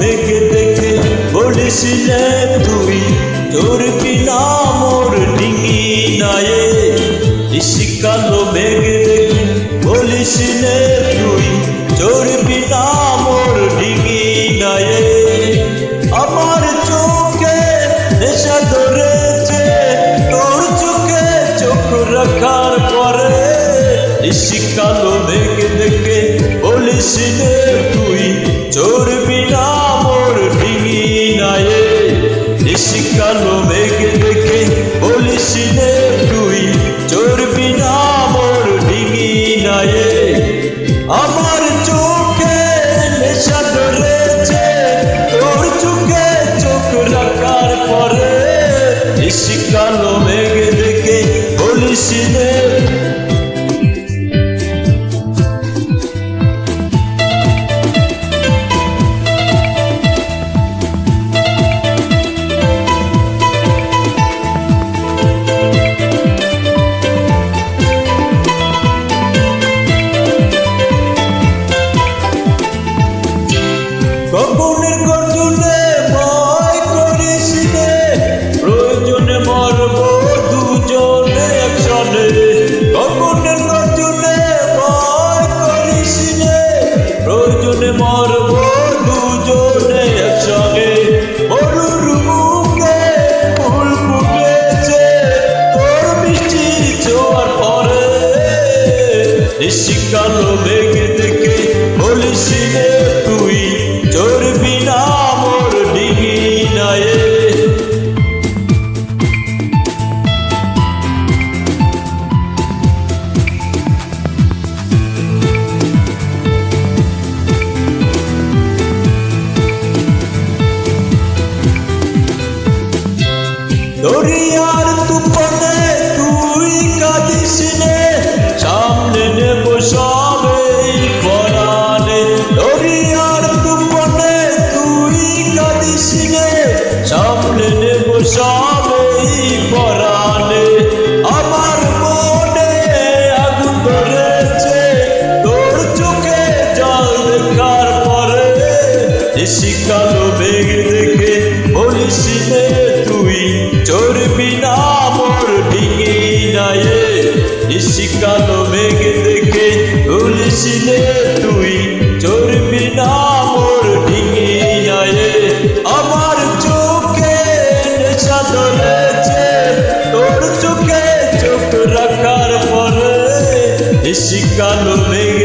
মেঘে দেখে বলিসিলে তুই চড়বি না মোর ডিঙি নায়ে। নিশি কালো মেঘে দেখে বলিসিলে তুই চড়বি না মোর ডিঙি নায়ে। আমার চোখে নেশা ধরেছে তোর চোখে চোখ রাখার পরে। নিশি কালো মেঘে দেখে বলিসিলে তুই চড়বি না মোর ডিঙি নায়ে। নিশি কালো মেঘে দেখে বলিসিলে তুই চড়বি না মোর ডিঙি নায়ে। আমার চোখে নেশা ধরেছে তোর চোখে চোখ রাখার পরে। নিশি কালো মেঘে দেখে বলিসিলে গগনের গর্জনে ভয় করিস রে, প্রয়োজনে মরব দুজনে একসনে। গগনের গর্জনে ভয় করিস রে, প্রয়োজনে মরব দুজনে একসনে। মরুর মুখে ফুল ফুটেছে তোর মিষ্টি ছোঁয়ার পরে। নিশি কালো মেঘে দেখে বলিসিলে তুই চড়বি না মোর ডিঙি নায়ে। দরিয়ার তুফানে তুই কাঁদিস নে, সামনে নেব সবেই পরাণে। দরিয়ার তুফানে তুই কাঁদিস নে, সামনে নেব সবেই পরাণে। আমার মনে আগুন ধরেছে তোর চোখে জল দেখার পরে। নিশি কালো মেঘ দেখে বলিসিলে তুই চড়বি না মোর ডিঙি নায়ে। নিশি কালো মেঘ দেখে বলিসিলে তুই চড়বি না মোর ডিঙি নায়ে। আমার চোখে নেশা ধরেছে তোর চোখে চোখ রাখার পরে। নিশি কালো মেঘ